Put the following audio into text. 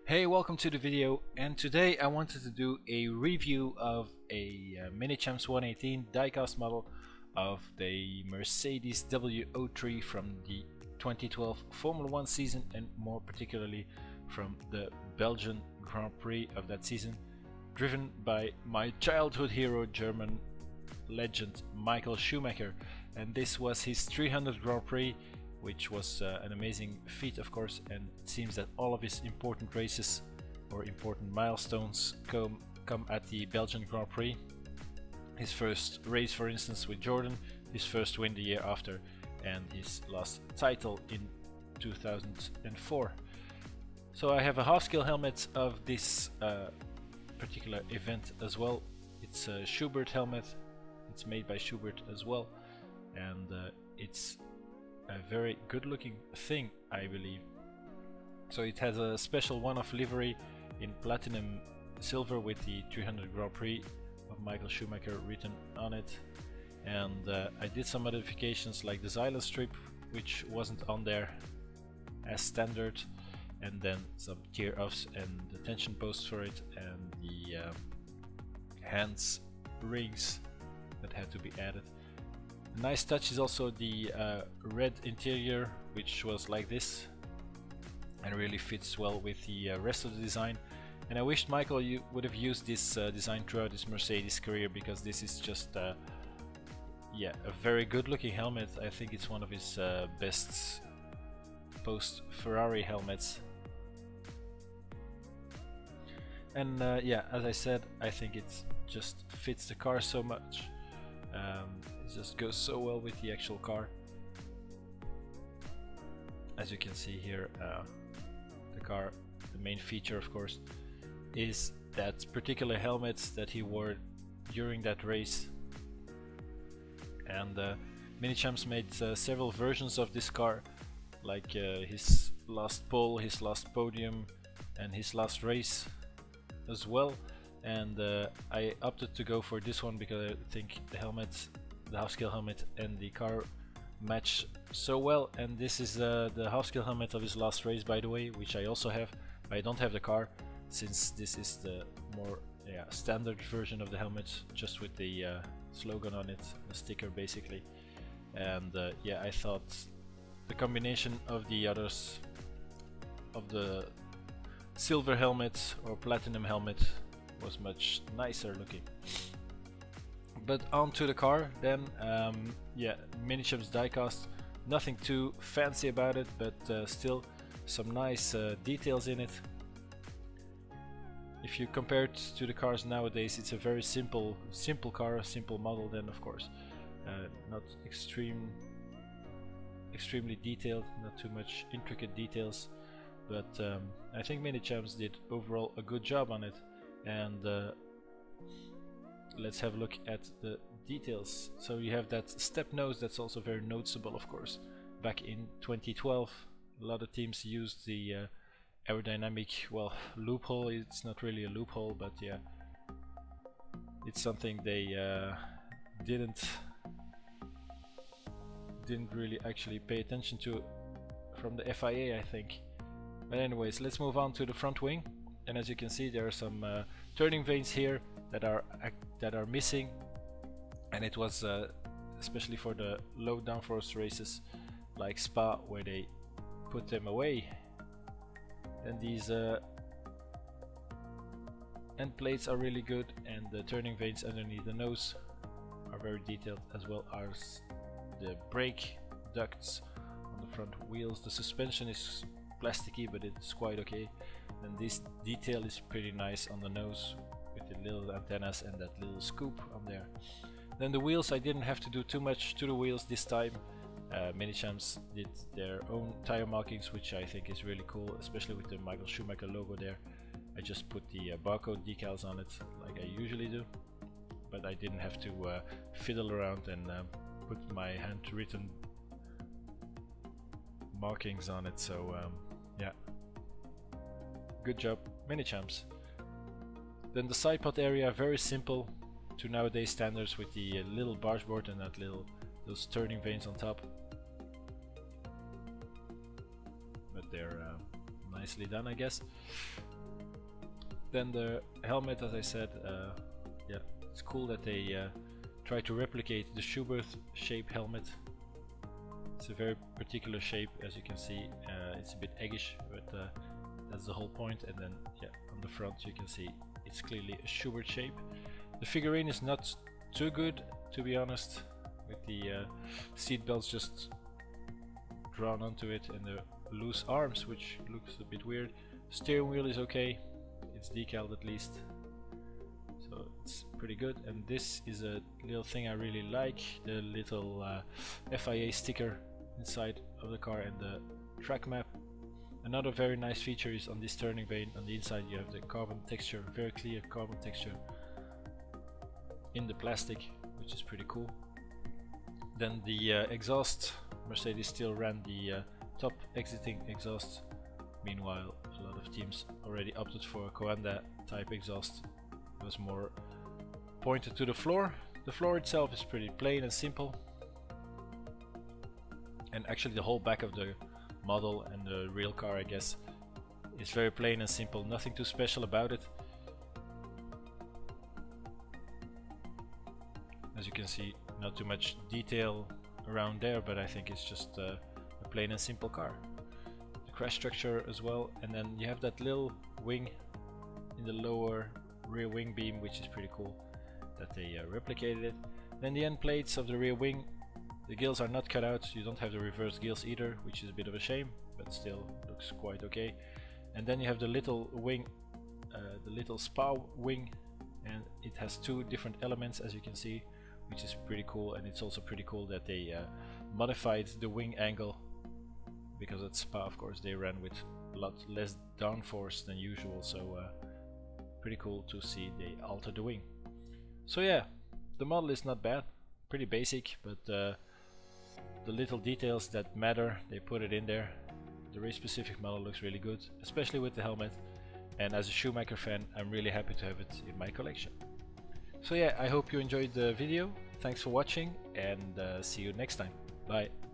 Hey, welcome to the video, and today I wanted to do a review of a Minichamps 118 diecast model of the Mercedes W03 from the 2012 Formula 1 season, and more particularly from the Belgian Grand Prix of that season, driven by my childhood hero, German legend Michael Schumacher. And this was his 300th Grand Prix, which was an amazing feat, of course, and it seems that all of his important races or important milestones come at the Belgian Grand Prix. His first race, for instance, with Jordan, his first win the year after, and his last title in 2004. So I have a half-scale helmet of this particular event as well. It's a Schubert helmet. It's made by Schubert as well, and it's a very good looking thing, I believe. So it has a special one-off livery in platinum silver with the 300 Grand Prix of Michael Schumacher written on it, and I did some modifications like the Xylus strip, which wasn't on there as standard, and then some tear offs and the tension posts for it, and the hands rings that had to be added. A nice touch is also the red interior, which was like this and really fits well with the rest of the design. And I wished Michael you would have used this design throughout his Mercedes career, because this is just yeah, a very good looking helmet. I think it's one of his best post Ferrari helmets. And yeah, as I said, I think it just fits the car so much. It just goes so well with the actual car. As you can see here, the car, the main feature of course, is that particular helmet that he wore during that race. And Minichamps made several versions of this car, like his last pole, his last podium, and his last race as well. And I opted to go for this one because I think the helmet, the half-scale helmet, and the car match so well. And this is the half-scale helmet of his last race, by the way, which I also have. I don't have the car, since this is the more standard version of the helmet, just with the slogan on it, the sticker basically. And yeah, I thought the combination of the others, of the silver helmet or platinum helmet, was much nicer looking. But on to the car then. Yeah, Minichamps diecast, nothing too fancy about it, but still some nice details in it. If you compare it to the cars nowadays, it's a very simple car, a simple model then, of course. Not extremely detailed, not too much intricate details, but I think Minichamps did overall a good job on it. And let's have a look at the details. So you have that step nose, that's also very noticeable, of course. Back in 2012, a lot of teams used the aerodynamic, well, loophole. It's not really a loophole, but yeah, it's something they didn't really actually pay attention to from the FIA, I think. But anyways, let's move on to the front wing. And as you can see, there are some turning vanes here that are missing, and it was especially for the low downforce races like Spa, where they put them away. And these end plates are really good, and the turning vanes underneath the nose are very detailed, as well as the brake ducts on the front wheels. The suspension is plasticky, but it's quite okay. And this detail is pretty nice on the nose with the little antennas and that little scoop on there. Then the wheels, I didn't have to do too much to the wheels this time. Minichamps did their own tire markings, which I think is really cool, especially with the Michael Schumacher logo there. I just put the barcode decals on it like I usually do, but I didn't have to fiddle around and put my handwritten markings on it. So yeah, good job Minichamps. Then the side pod area, very simple to nowadays standards, with the little bargeboard and those turning vanes on top. they're nicely done, I guess. Then the helmet, as I said, yeah, it's cool that they try to replicate the Schuberth shape helmet. It's a very particular shape, as you can see. It's a bit eggish, but that's the whole point. And then, yeah, on the front you can see it's clearly a Schubert shape. The figurine is not too good, to be honest, with the seat belts just drawn onto it and the loose arms, which looks a bit weird. Steering wheel is okay, it's decaled at least, so it's pretty good. And this is a little thing I really like, the little FIA sticker inside of the car and the track map. Another very nice feature is on this turning vane, on the inside you have the carbon texture, very clear carbon texture in the plastic, which is pretty cool. Then the exhaust, Mercedes still ran the top exiting exhaust. Meanwhile, a lot of teams already opted for a Coanda type exhaust. It was more pointed to the floor. The floor itself is pretty plain and simple. And actually the whole back of the model and the real car, I guess, is very plain and simple. Nothing too special about it. As you can see, not too much detail around there, but I think it's just a plain and simple car. The crash structure as well, and then you have that little wing in the lower rear wing beam, which is pretty cool that they replicated it. Then the end plates of the rear wing, the gills are not cut out, you don't have the reverse gills either, which is a bit of a shame, but still looks quite okay. And then you have the little wing, the little spa wing, and it has two different elements, as you can see, which is pretty cool. And it's also pretty cool that they modified the wing angle, because at Spa, of course, they ran with a lot less downforce than usual, so pretty cool to see they altered the wing. So yeah, the model is not bad, pretty basic, but the little details that matter, they put it in there. The race specific model looks really good, especially with the helmet, and as a Schumacher fan, I'm really happy to have it in my collection. So yeah, I hope you enjoyed the video. Thanks for watching, and see you next time. Bye.